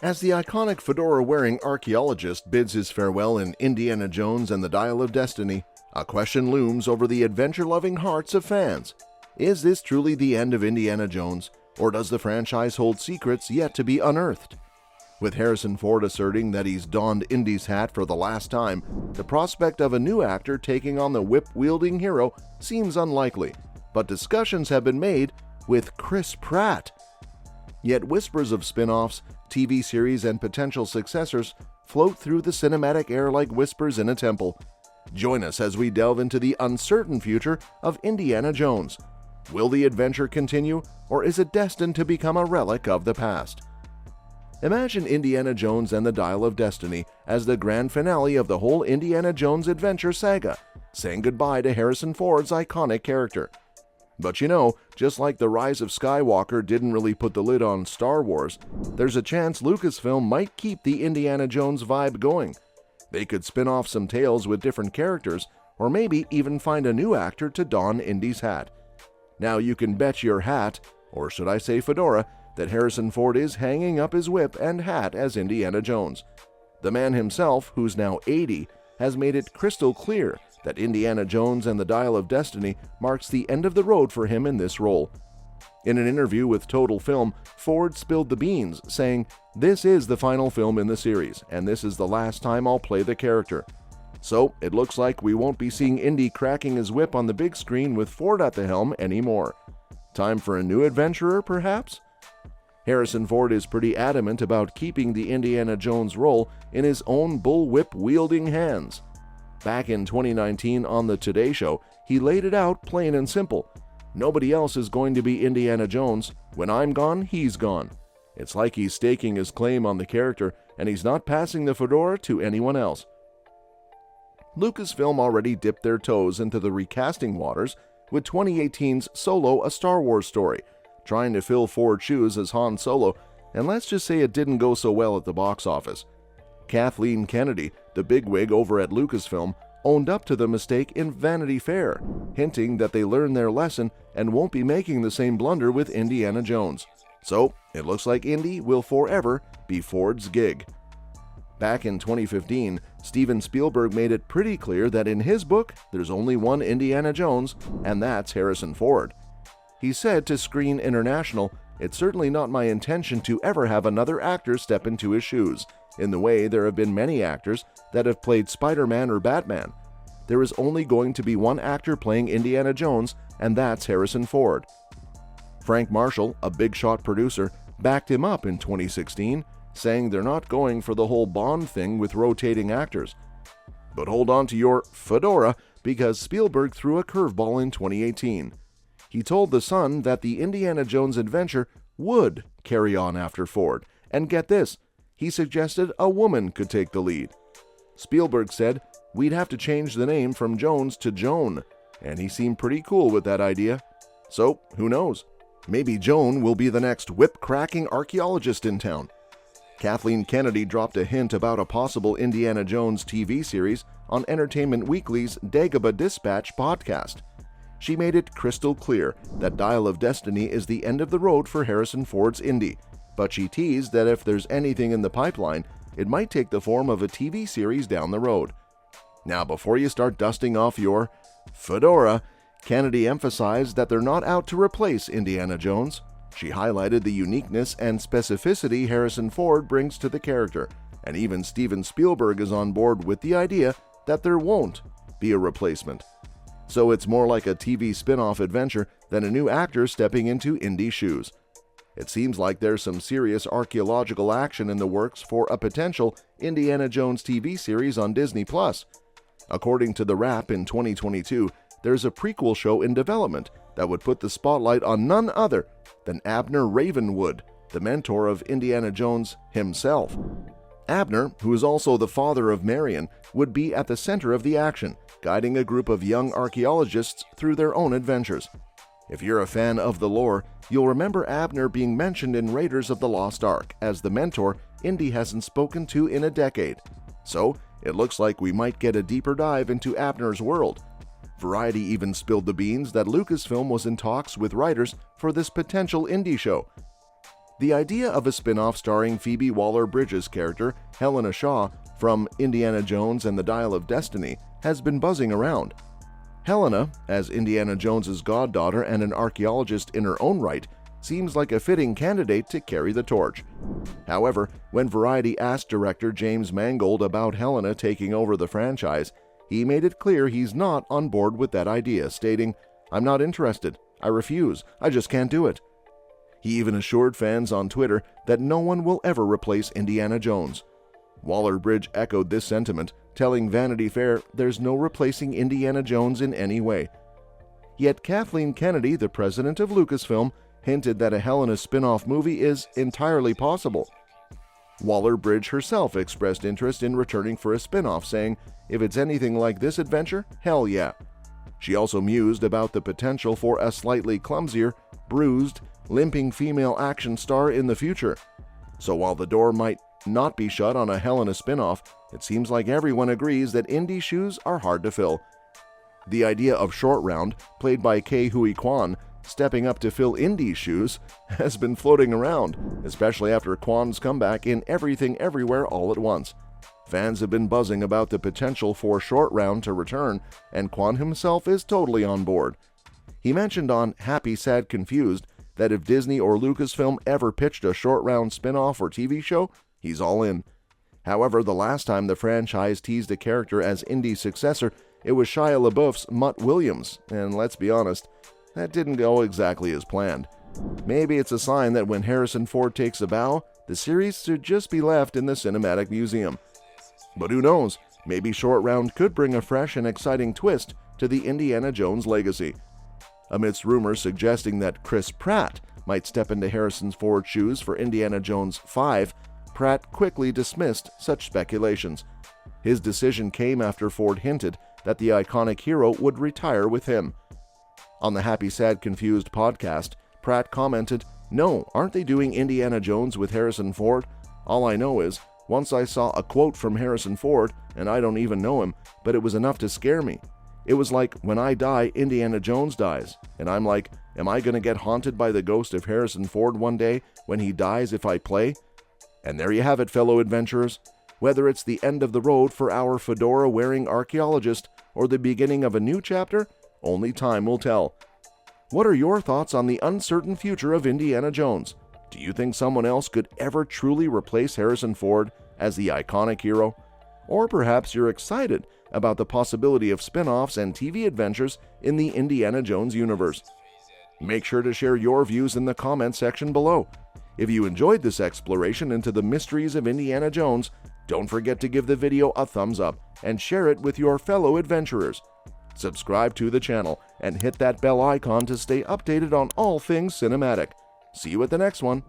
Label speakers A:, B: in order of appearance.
A: As the iconic fedora-wearing archaeologist bids his farewell in Indiana Jones and the Dial of Destiny, a question looms over the adventure-loving hearts of fans. Is this truly the end of Indiana Jones, or does the franchise hold secrets yet to be unearthed? With Harrison Ford asserting that he's donned Indy's hat for the last time, the prospect of a new actor taking on the whip-wielding hero seems unlikely, but discussions have been made with Chris Pratt. Yet whispers of spin-offs, TV series, and potential successors float through the cinematic air like whispers in a temple. Join us as we delve into the uncertain future of Indiana Jones. Will the adventure continue, or is it destined to become a relic of the past? Imagine Indiana Jones and the Dial of Destiny as the grand finale of the whole Indiana Jones adventure saga, saying goodbye to Harrison Ford's iconic character. But you know, just like The Rise of Skywalker didn't really put the lid on Star Wars, there's a chance Lucasfilm might keep the Indiana Jones vibe going. They could spin off some tales with different characters, or maybe even find a new actor to don Indy's hat. Now you can bet your hat, or should I say fedora, that Harrison Ford is hanging up his whip and hat as Indiana Jones. The man himself, who's now 80, has made it crystal clear that Indiana Jones and the Dial of Destiny marks the end of the road for him in this role. In an interview with Total Film, Ford spilled the beans, saying, "This is the final film in the series, and this is the last time I'll play the character." So, it looks like we won't be seeing Indy cracking his whip on the big screen with Ford at the helm anymore. Time for a new adventurer, perhaps? Harrison Ford is pretty adamant about keeping the Indiana Jones role in his own bullwhip-wielding hands. Back in 2019 on The Today Show, he laid it out plain and simple. Nobody else is going to be Indiana Jones. When I'm gone, he's gone. It's like he's staking his claim on the character, and he's not passing the fedora to anyone else. Lucasfilm already dipped their toes into the recasting waters with 2018's Solo: A Star Wars Story, trying to fill Ford's shoes as Han Solo, and let's just say it didn't go so well at the box office. Kathleen Kennedy, the bigwig over at Lucasfilm, owned up to the mistake in Vanity Fair, hinting that they learned their lesson and won't be making the same blunder with Indiana Jones. So, it looks like Indy will forever be Ford's gig. Back in 2015, Steven Spielberg made it pretty clear that in his book, there's only one Indiana Jones, and that's Harrison Ford. He said to Screen International, "It's certainly not my intention to ever have another actor step into his shoes, in the way there have been many actors that have played Spider-Man or Batman. There is only going to be one actor playing Indiana Jones, and that's Harrison Ford." Frank Marshall, a big shot producer, backed him up in 2016, saying they're not going for the whole Bond thing with rotating actors. But hold on to your fedora, because Spielberg threw a curveball in 2018. He told The Sun that the Indiana Jones adventure would carry on after Ford, and get this, he suggested a woman could take the lead. Spielberg said, "We'd have to change the name from Jones to Joan," and he seemed pretty cool with that idea. So, who knows? Maybe Joan will be the next whip-cracking archaeologist in town. Kathleen Kennedy dropped a hint about a possible Indiana Jones TV series on Entertainment Weekly's Dagobah Dispatch podcast. She made it crystal clear that Dial of Destiny is the end of the road for Harrison Ford's Indy, but she teased that if there's anything in the pipeline, it might take the form of a TV series down the road. Now, before you start dusting off your fedora, Kennedy emphasized that they're not out to replace Indiana Jones. She highlighted the uniqueness and specificity Harrison Ford brings to the character, and even Steven Spielberg is on board with the idea that there won't be a replacement. So it's more like a TV spin-off adventure than a new actor stepping into Indy's shoes. It seems like there's some serious archaeological action in the works for a potential Indiana Jones TV series on Disney+. According to The Wrap in 2022, there's a prequel show in development that would put the spotlight on none other than Abner Ravenwood, the mentor of Indiana Jones himself. Abner, who is also the father of Marion, would be at the center of the action, guiding a group of young archaeologists through their own adventures. If you're a fan of the lore, you'll remember Abner being mentioned in Raiders of the Lost Ark as the mentor Indy hasn't spoken to in a decade. So, it looks like we might get a deeper dive into Abner's world. Variety even spilled the beans that Lucasfilm was in talks with writers for this potential Indy show. The idea of a spin-off starring Phoebe Waller-Bridge's character, Helena Shaw, from Indiana Jones and the Dial of Destiny has been buzzing around. Helena, as Indiana Jones's goddaughter and an archaeologist in her own right, seems like a fitting candidate to carry the torch. However, when Variety asked director James Mangold about Helena taking over the franchise, he made it clear he's not on board with that idea, stating, "I'm not interested. I refuse. I just can't do it." He even assured fans on Twitter that no one will ever replace Indiana Jones. Waller-Bridge echoed this sentiment, telling Vanity Fair there's no replacing Indiana Jones in any way. Yet Kathleen Kennedy, the president of Lucasfilm, hinted that a Helena spin-off movie is entirely possible. Waller-Bridge herself expressed interest in returning for a spin-off, saying, "If it's anything like this adventure, hell yeah." She also mused about the potential for a slightly clumsier, bruised, limping female action star in the future. So while the door might not be shut on a Helena spin-off, it seems like everyone agrees that Indy shoes are hard to fill. The idea of Short Round, played by Ke Huy Quan, stepping up to fill Indy's shoes has been floating around, especially after Quan's comeback in Everything Everywhere All at Once. Fans have been buzzing about the potential for Short Round to return, and Quan himself is totally on board. He mentioned on Happy, Sad, Confused that if Disney or Lucasfilm ever pitched a Short Round spin-off or TV show, he's all in. However, the last time the franchise teased a character as Indy's successor, it was Shia LaBeouf's Mutt Williams, and let's be honest, that didn't go exactly as planned. Maybe it's a sign that when Harrison Ford takes a bow, the series should just be left in the Cinematic Museum. But who knows, maybe Short Round could bring a fresh and exciting twist to the Indiana Jones legacy. Amidst rumors suggesting that Chris Pratt might step into Harrison Ford's shoes for Indiana Jones 5, Pratt quickly dismissed such speculations. His decision came after Ford hinted that the iconic hero would retire with him. On the Happy, Sad, Confused podcast, Pratt commented, "No, aren't they doing Indiana Jones with Harrison Ford? All I know is, once I saw a quote from Harrison Ford, and I don't even know him, but it was enough to scare me. It was like, when I die, Indiana Jones dies. And I'm like, am I going to get haunted by the ghost of Harrison Ford one day when he dies if I play?" And there you have it, fellow adventurers. Whether it's the end of the road for our fedora-wearing archaeologist or the beginning of a new chapter, only time will tell. What are your thoughts on the uncertain future of Indiana Jones? Do you think someone else could ever truly replace Harrison Ford as the iconic hero? Or perhaps you're excited about the possibility of spin-offs and TV adventures in the Indiana Jones universe. Make sure to share your views in the comment section below. If you enjoyed this exploration into the mysteries of Indiana Jones, don't forget to give the video a thumbs up and share it with your fellow adventurers. Subscribe to the channel and hit that bell icon to stay updated on all things cinematic. See you at the next one.